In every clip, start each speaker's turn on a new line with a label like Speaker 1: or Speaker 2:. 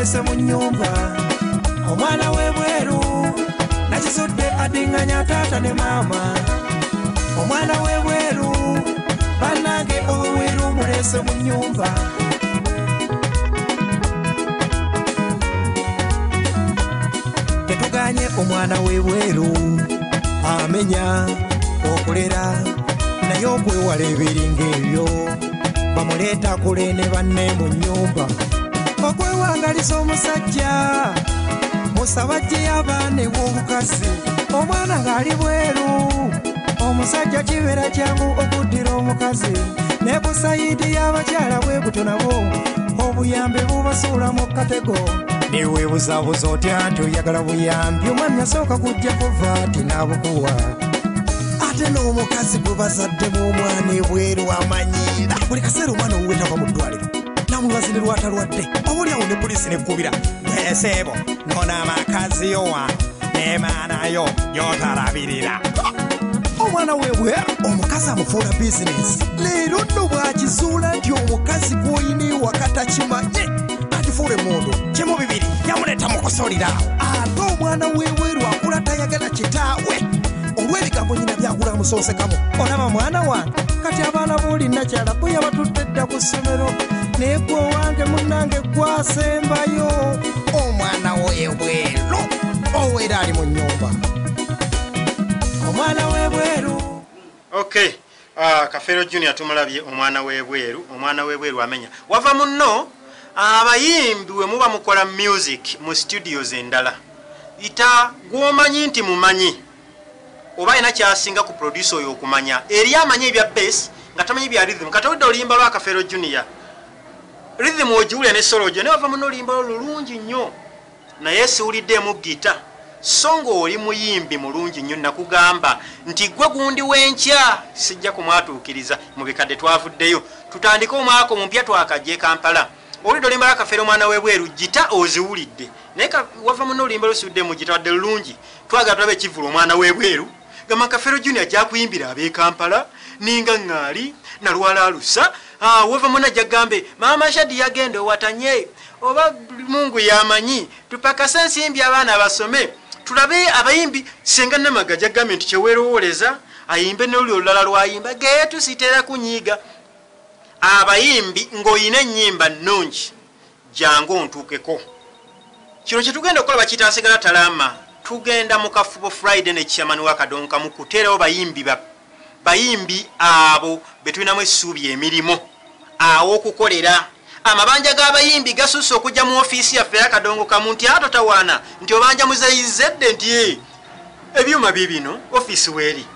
Speaker 1: mulese mu nnyumba omwana w'ebweru nakisudde adinganya taata ne maama omwana w'ebweru bannange obweru mulese mu nnyumba tetuganye omwana w'ebweru amenya okulera naye okwewala ebiringa ebyo bamuleeta kule ne banne mu nnyumba okwewangaliza omusajja musabajje y'abaana ew'obukazi omwana ng'ali bweru omusajja kibeera kyangu okuddira omukazi ne ku sayidi y'abakyala bwe buto nabo obuyambi bubasuula mu katego neweebuzaabuza otya nti oyagala buyambi omwami asooka kujja kuva ati n'abukuwa ate n'omukazi gwe bazaddemu omwana ebweru amanyira buli kaseera omwana owuwe tava mu ddwaliro namubazi ne lwatalwadde obaoliawo ne poliisi nekkubira eseebo nonaama akazi yo wano nemaanayo yotalabirira omwana w'ebweru omukazi amufuula bizinesi leero nno bw'akizuula nti omukazi gw'oyina ewaka takimanye atifuula emmundu kimu bibiri yamuleeta mu kusoliraawo ate omwana w'ebweru akula tayagala kitaawe olw'ebigambo nyina byagula amusoosekamu olaba mwana wange kati abaana b'oli nakyala bwe yabatudde dda ku ssomero naye gwe owange munnange gwasembayo omwana w'ebweru oweera ali mu nnyumba omwana w'ebweru
Speaker 2: okay Kafeero Junior tumulabye omwana w'ebweru amenya wava munno abayimbi we muba mukola music mu studios endala ita gwomanyi nti mumanyi oba ina kyasinga ku producer oyo okumanya eri amanyi ebya bass nga tamanyi bya rhythm katawudde oluyimba lwa Kafeero Junior rhythm ojiwulya ne solo gyo ne wava munno oluyimba lulungi nnyo naye siwuliddemu gita songo oli muyimbi mulungi nnyo nakugamba nti gwe gundi w'enkya sijja kumwatuukiriza mu bikadde twavuddeyo tutandike omwaka omumpya twakajje Kampala olidde olimba Kafeero omwana w'ebweru gita oziwulidde naye wava munno olimba lusiwudde mu gita wadde lulungi twagala tulabe ekivula omwana w'ebweru gamba Kafeero Junior gyakuyimbira ab'e Kampala ninga ŋŋaali nalwala alusa wava munno ajjagambe maama Shadi yagenda owatanye oba Mungu yamanyi tupakase ensimbi abaana basome tulabe abayimbi senga namaga jagame nti kyewerooleza ayimbe n'oluli olulala lwayimba geye tusitera kunyiiga abayimbi ng'oyina ennyimba nnungi jangu ontuukeko kino kye tugenda okukola bakiyita asigala talama tugenda mu kafubo Friday ne chairman wa Kadonka mu kuteerawo bayimbi abo betulinamu essuubi emirimu awo okukolera amabanja g'abayimbi gasusse okujja mu ofiisi yaffe ya Kadongo nti ato tawaana nti obanja muzeyizedde nti ebyuma bibino ofiisi weeri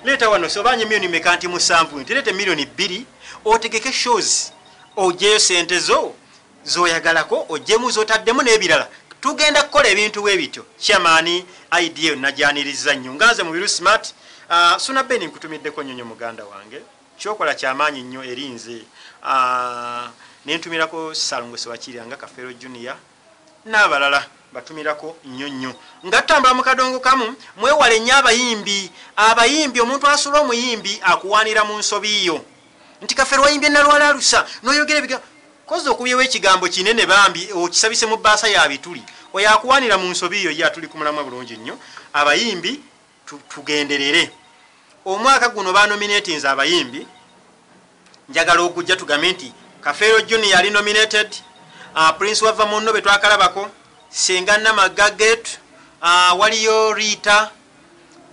Speaker 2: leeta wano sobanye milioni meka nti 7 nti leete milioni 2 otegeke shows ojeyo sente zo zoyagalako ojemu zotaddemu n'ebirala tugenda kukola ebintu bwebityo chairman idea najaniriza nnyo nganze mu biru smart suna beni nkutumiddeko nnyonyo muganda wange kyokola kyamaanyi nnyo erinze nentumirako Salongoso wakiranga Kafeero Junior n'abalala batumirako nnyo ngatambula mu Kadongo kamu mwewale nnyo abayimbi omuntu asula omuyimbi akuwanira mu nsobiyo nti Kafeero wayimbye nalwala alusa noyogera biga kozo okubyewo ekigambo kinene bambi okisabise mu bbaasa ya bituli oyo akuwanira mu nsobiyo ye atuli kumulamu bulungi nnyo abayimbi tugenderere omwaka guno banominatinze abayimbi njagala okujja tugambe nti Kafeero Junior yali nominated Prince wava munno betwakalabako Senga Namagaget waliyo Rita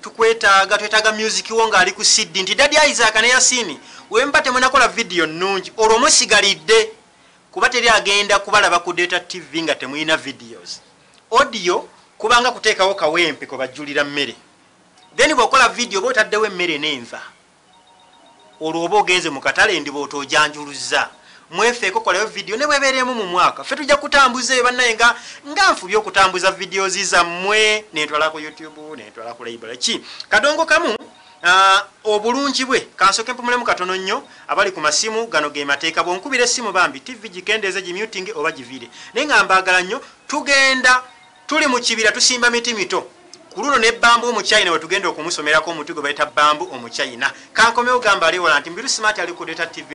Speaker 2: twetaaga music wonga ali ku CD nti Daddy Isaac ne Yasini wemba temunakola video nnungi olwo musigalidde kuba teri agenda kubalaba ku Data TV nga temuyina videos audio kubanga kuteekawo kawempe ko bajulira mmere then bokola video botaddewo emmere n'enva olwo oba ogenze mu katale ndi bootojanjuluza mwefeeko koleyo video ne bwebeeremu mu mwaka ffe tujja kutambuza bannaye nga nfubye okutambuza videos zammwe netwala ku YouTube netwala ku library ki Kadongo kamu obulungi bwe kansoke mpumulemu katono nnyo abali ku masimu gano ge mateeka bonkubira essimu bambi TV gikendeeze gimuting oba givire naye nga mbagala nnyo tugenda tuli mu kibira tusimba miti mito kuluno ne bambu omuchina we tugenda okumusomerako omuti gwe bayita bambu omuchina kankomewo gamba ali wala nti Mbiru Smart ali ku Data TV